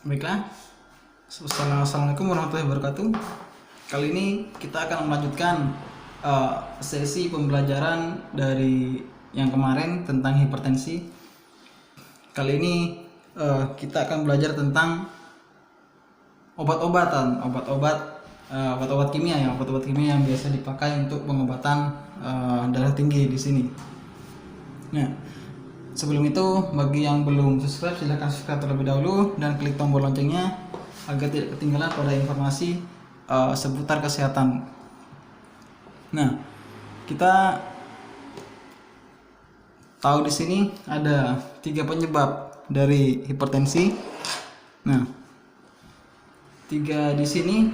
Baiklah, Assalamualaikum warahmatullahi wabarakatuh. Kali ini kita akan melanjutkan sesi pembelajaran dari yang kemarin tentang hipertensi. Kali ini kita akan belajar tentang obat-obatan, obat-obat kimia ya, obat-obat kimia yang biasa dipakai untuk pengobatan darah tinggi di sini. Nah, sebelum itu, bagi yang belum subscribe, silahkan subscribe terlebih dahulu dan klik tombol loncengnya agar tidak ketinggalan pada informasi seputar kesehatan. Nah, kita tahu di sini ada 3 penyebab dari hipertensi. Nah, 3 di sini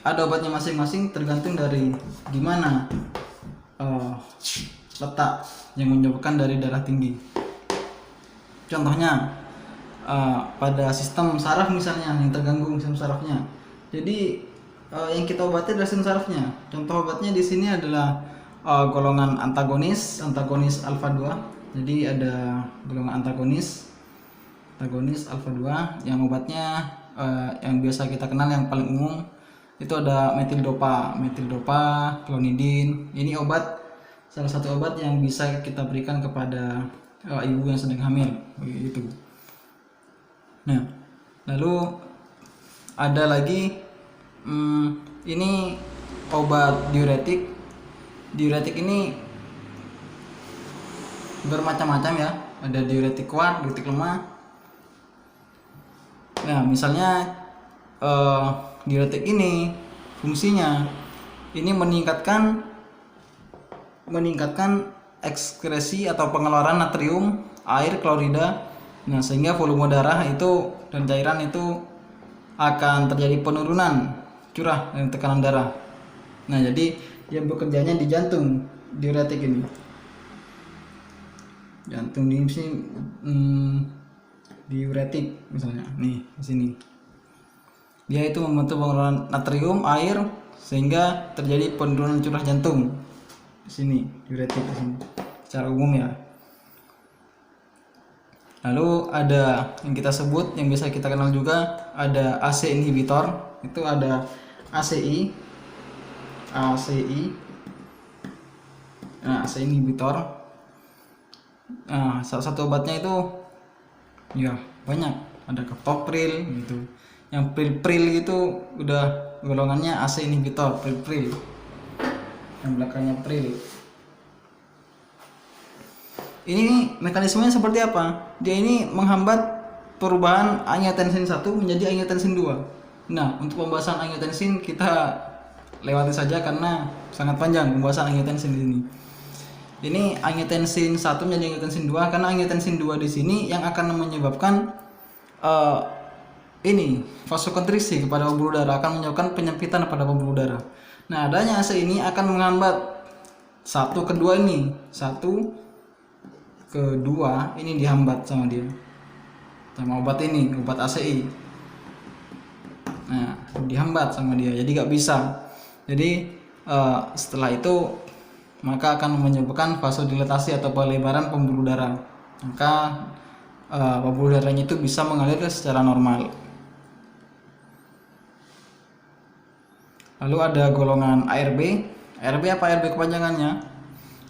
ada obatnya masing-masing tergantung dari gimana letak yang menyebabkan dari darah tinggi. Contohnya pada sistem saraf misalnya yang terganggu sistem sarafnya. Jadi yang kita obati adalah sistem sarafnya. Contoh obatnya di sini adalah golongan antagonis alfa 2. Jadi ada golongan antagonis alfa 2 yang obatnya yang biasa kita kenal yang paling umum itu ada metildopa, klonidin. Ini salah satu obat yang bisa kita berikan kepada ibu yang sedang hamil gitu. Nah, lalu ada lagi ini obat diuretik. Diuretik ini bermacam-macam ya. Ada diuretik kuat, diuretik lemah. Nah, misalnya diuretik ini fungsinya ini meningkatkan ekskresi atau pengeluaran natrium, air, klorida. Nah, sehingga volume darah itu dan cairan itu akan terjadi penurunan curah dan tekanan darah. Nah, jadi dia bekerjanya di jantung diuretik ini. Jantung di sini diuretik misalnya nih di sini. Dia itu membantu pengeluaran natrium, air sehingga terjadi penurunan curah jantung. Di sini diuretik di sini secara umum ya. Lalu ada yang kita sebut yang bisa kita kenal juga ada AC inhibitor. Itu ada ACI. Nah, AC inhibitor. Nah, salah satu obatnya itu ya banyak, ada captopril gitu. Yang pril itu udah golongannya AC inhibitor, pril. Yang belakangnya pril. Ini mekanismenya seperti apa? Dia ini menghambat perubahan angiotensin 1 menjadi angiotensin 2. Nah, untuk pembahasan angiotensin kita lewati saja karena sangat panjang pembahasan angiotensin di sini. Ini angiotensin 1 menjadi angiotensin 2 karena angiotensin 2 di sini yang akan menyebabkan ini vasokonstriksi kepada pembuluh darah, akan menyebabkan penyempitan pada pembuluh darah. Nah, adanya AC ini akan menghambat 1 ke 2 ini. 1 ke 2 ini dihambat sama dia. Sama obat ini, obat ACI. Nah, dihambat sama dia. Jadi gak bisa. Jadi setelah itu maka akan menyebabkan vasodilatasi atau pelebaran pembuluh darah. Maka pembuluh darahnya itu bisa mengalir secara normal. Lalu ada golongan ARB. ARB apa ARB kepanjangannya?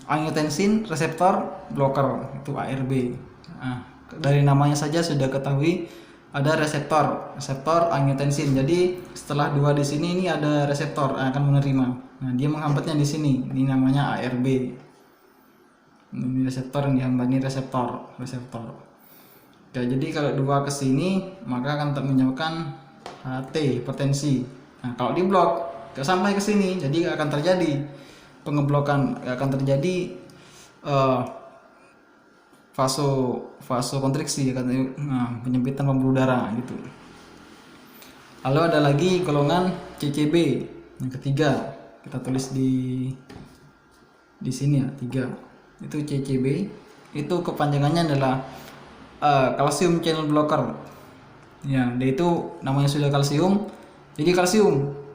Angiotensin reseptor blocker, itu ARB. Nah, dari namanya saja sudah ketahui ada reseptor angiotensin. Jadi setelah 2 di sini ini ada reseptor akan menerima. Nah, dia menghambatnya di sini. Ini namanya ARB. Ini reseptor yang dihambat, ini reseptor. Ya, jadi kalau 2 ke sini maka akan menyebabkan HT, hipertensi. Nah, kalau diblok sampai ke sini, jadi akan terjadi pengeblokan, akan terjadi vasokonstriksi, penyempitan pembuluh darah gitu. Lalu ada lagi golongan CCB yang ketiga, kita tulis di sini ya, 3. Itu CCB, itu kepanjangannya adalah calcium channel blocker. Ya, dia itu namanya sudah kalsium. Jadi kalsium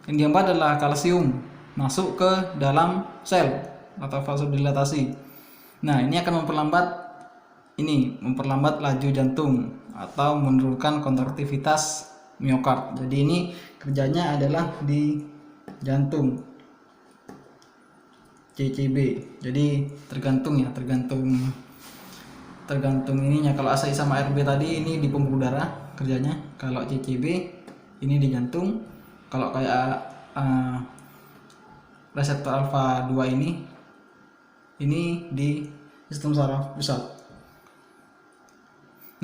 yang dihambat adalah kalsium masuk ke dalam sel atau vasodilatasi. Nah, ini akan memperlambat laju jantung atau menurunkan kontraktivitas miokard. Jadi ini kerjanya adalah di jantung, CCB. Jadi tergantung ya, tergantung ininya. Kalau ASI sama RB tadi ini di pembuluh darah kerjanya, kalau CCB ini di jantung. Kalau kayak reseptor alfa 2 ini di sistem saraf pusat.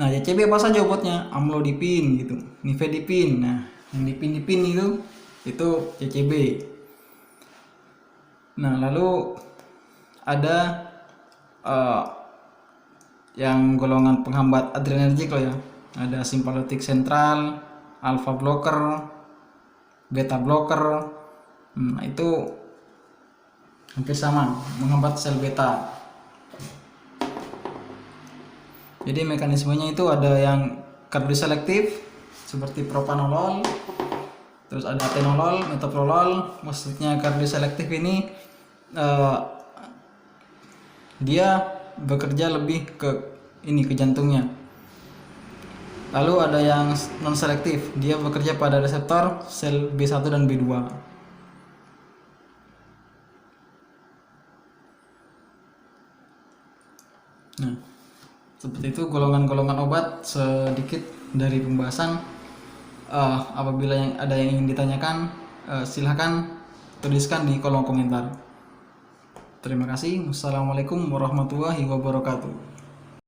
Nah, CCB apa saja obatnya? Amlodipin gitu, nifedipin. Nah, yang dipin itu CCB. Nah, lalu ada yang golongan penghambat adrenergik loh ya. Ada simpatetik sentral, alpha blocker, beta blocker. Nah, itu hampir sama, menghambat sel beta. Jadi mekanismenya itu ada yang kardioselektif seperti propanolol, terus ada atenolol, metoprolol. Maksudnya kardioselektif ini dia bekerja lebih ke jantungnya. Lalu ada yang non selektif, dia bekerja pada reseptor sel B1 dan B2. Nah, seperti itu golongan-golongan obat sedikit dari pembahasan. Apabila ada yang ingin ditanyakan, silahkan tuliskan di kolom komentar. Terima kasih. Wassalamualaikum warahmatullahi wabarakatuh.